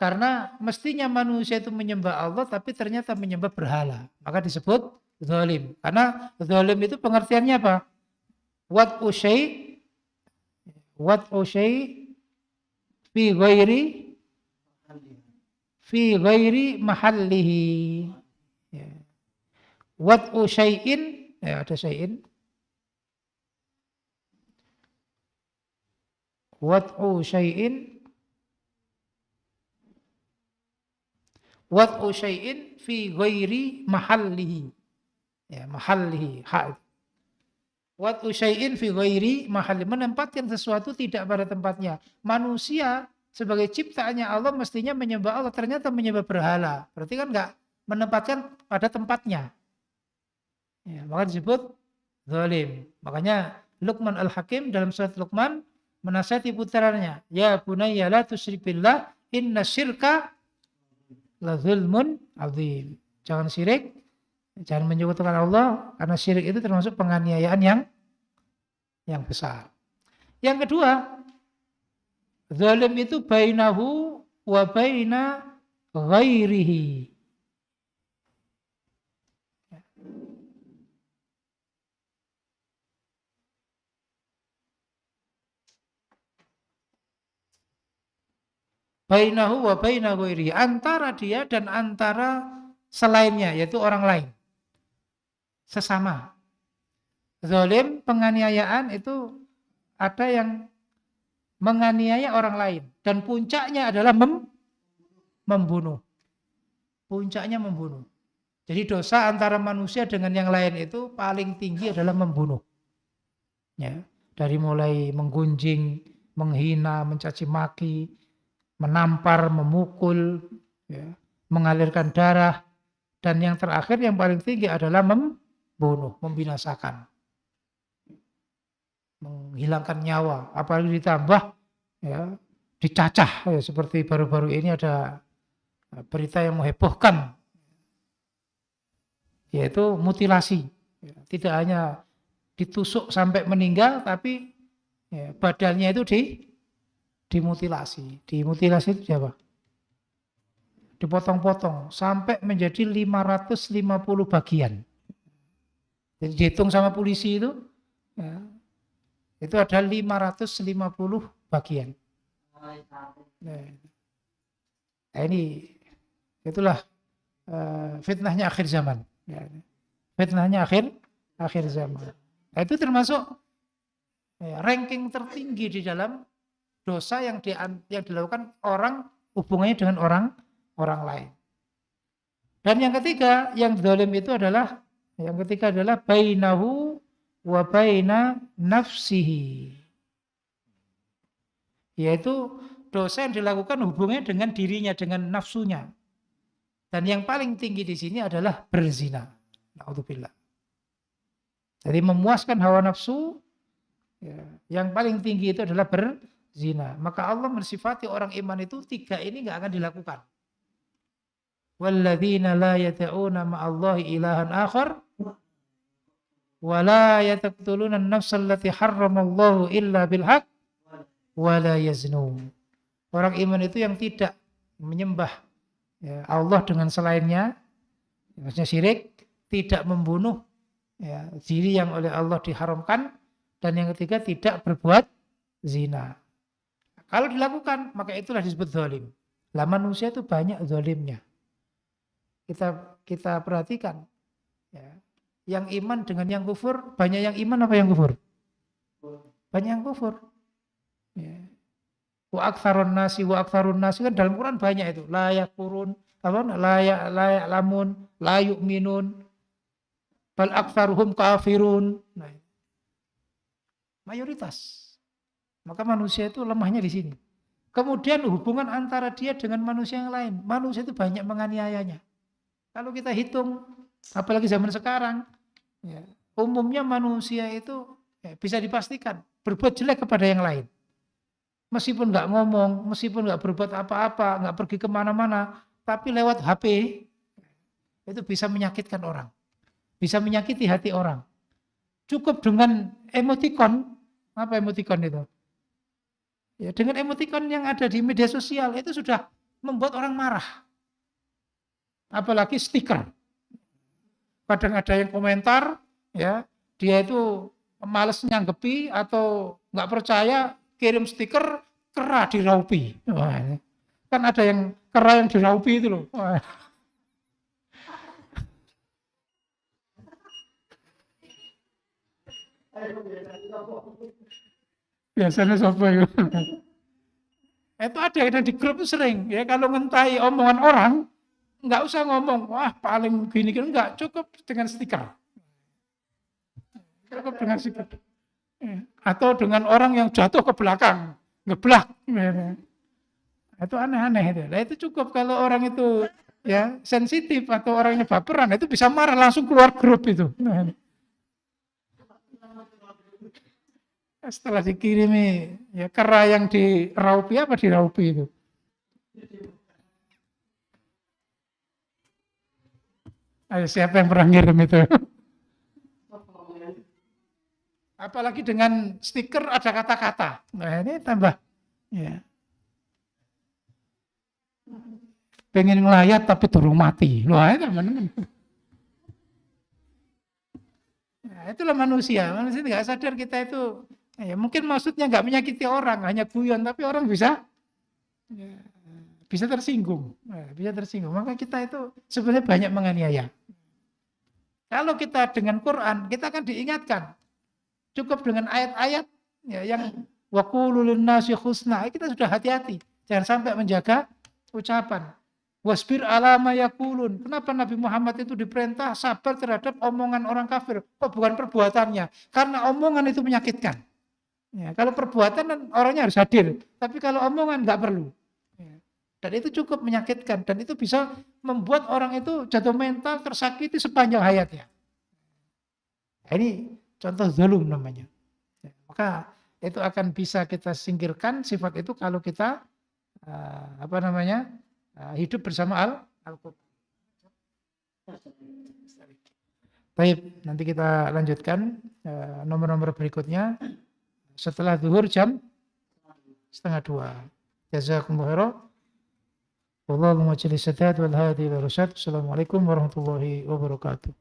Karena mestinya manusia itu menyembah Allah tapi ternyata menyembah berhala. Maka disebut zalim. Karena zalim itu pengertiannya apa? Wat'u syai fi ghairi mahallihi. Ya. Wat'u syai'in, ya ada syai'in. Wat'u syai'in fi ghairi mahallihi. Ya, mahallihi. Wat'u syai'in fi ghairi mahallihi. Menempatkan sesuatu tidak pada tempatnya. Manusia sebagai ciptaannya Allah mestinya menyembah Allah, ternyata menyembah berhala. Berarti kan enggak menempatkan pada tempatnya. Ya, maka disebut zalim. Makanya Luqman Al-Hakim dalam surat Luqman menasihati putranya, ya bunayya la tusyrik billah inna syirka la zulmun azim. Jangan syirik, jangan menyekutukan Allah, karena syirik itu termasuk penganiayaan yang besar. Yang kedua, zalim itu bainahu wa baina ghairihi. Bainahu wa baina ghairihi, antara dia dan antara selainnya, yaitu orang lain. Sesama. Zalim, penganiayaan itu ada yang menganiaya orang lain dan puncaknya adalah membunuh. Puncaknya membunuh. Jadi dosa antara manusia dengan yang lain itu paling tinggi adalah membunuh. Ya, dari mulai menggunjing, menghina, mencaci maki, menampar, memukul, ya, mengalirkan darah, dan yang terakhir yang paling tinggi adalah membunuh, membinasakan, menghilangkan nyawa. Apalagi ditambah ya dicacah, ya, seperti baru-baru ini ada berita yang menghebohkan, yaitu mutilasi. Ya, tidak hanya ditusuk sampai meninggal, tapi ya, badannya itu dimutilasi. Dimutilasi itu apa? Dipotong-potong sampai menjadi 550 bagian. Jadi dihitung sama polisi itu, ya, itu ada 550 bagian. Nah, ini itulah fitnahnya akhir zaman. Ya, fitnahnya akhir zaman. Nah, itu termasuk ya, ranking tertinggi di dalam dosa yang dilakukan orang hubungannya dengan orang lain. Dan yang ketiga, yang zalim itu adalah bainahu wa baina nafsihi. Yaitu dosa yang dilakukan hubungannya dengan dirinya, dengan nafsunya. Dan yang paling tinggi di sini adalah berzina. Na'udzubillah. Jadi memuaskan hawa nafsu, ya, yang paling tinggi itu adalah berzina. Maka Allah mensifati orang iman itu tiga ini nggak akan dilakukan. Walladzina la yata'una ma'allahi ilahan akhar wa la yataqtuluna an-nafsa allati harramallahu illa bil haqq wa la yaznun. Orang iman itu yang tidak menyembah ya, Allah dengan selainnya, maksudnya syirik, tidak membunuh ya, diri yang oleh Allah diharamkan, dan yang ketiga tidak berbuat zina. Kalau dilakukan, maka itulah disebut zalim. Lah manusia itu banyak zalimnya. Kita perhatikan ya, yang iman dengan yang kufur, banyak yang iman apa yang kufur? Banyak yang kufur. Ya. Wa aktsarun nasi kan dalam Quran banyak itu. La yakurun, apa? La ya'lamun, la yu'minun, bal aktsaruhum kafirun. Nah, mayoritas. Maka manusia itu lemahnya di sini. Kemudian hubungan antara dia dengan manusia yang lain. Manusia itu banyak menganiayanya. Kalau kita hitung, apalagi zaman sekarang, ya, umumnya manusia itu ya, bisa dipastikan berbuat jelek kepada yang lain. Meskipun nggak ngomong, meskipun nggak berbuat apa-apa, nggak pergi kemana-mana, tapi lewat HP itu bisa menyakitkan orang, bisa menyakiti hati orang. Cukup dengan emoticon, apa emoticon itu? Ya, dengan emoticon yang ada di media sosial itu sudah membuat orang marah. Apalagi stiker. Kadang ada yang komentar, ya dia itu males nyanggepi atau nggak percaya, kirim stiker kera diraupi. Wah, kan ada yang kera yang diraupi itu loh. Wah. Biasanya siapa itu? Itu ada yang di grup sering ya, kalau ngentai omongan orang nggak usah ngomong wah paling gini gini, nggak, cukup dengan stiker, cukup dengan stiker. Atau dengan orang yang jatuh ke belakang ngeblak, itu aneh-aneh itu. Nah itu cukup kalau orang itu ya sensitif atau orangnya baperan itu bisa marah langsung keluar grup itu. Nah, setelah dikirimi ya kera yang diraupi apa diraupi itu. Ayo, siapa yang pernah ngirim itu? Apalagi dengan stiker ada kata-kata. Nah ini tambah ya. Pengen ngelayat tapi durung mati. Loh, itu teman-teman. Nah, itulah manusia. Manusia nggak sadar kita itu ya, mungkin maksudnya nggak menyakiti orang, hanya guyon, tapi orang bisa ya, bisa tersinggung. Nah, bisa tersinggung. Maka kita itu sebenarnya banyak menganiaya. Kalau kita dengan Quran, kita akan diingatkan. Cukup dengan ayat-ayat ya, yang waqulu linnasi husna, kita sudah hati-hati. Jangan sampai menjaga ucapan. Wasbir ala ma yaqulun. Kenapa Nabi Muhammad itu diperintah sabar terhadap omongan orang kafir? Kok bukan perbuatannya? Karena omongan itu menyakitkan. Ya, kalau perbuatan orangnya harus hadir, tapi kalau omongan nggak perlu. Ya. Dan itu cukup menyakitkan dan itu bisa membuat orang itu jatuh mental, tersakiti sepanjang hayatnya. Nah, ini contoh zalum namanya. Ya, maka itu akan bisa kita singkirkan sifat itu kalau kita hidup bersama Al-Quran. Baik, nanti kita lanjutkan nomor-nomor berikutnya setelah zuhur jam 1:30. Jazakumullah khairan. Wallahu muwaffiq lis-sadad wal hadi ila rasyad. Assalamualaikum warahmatullahi wabarakatuh.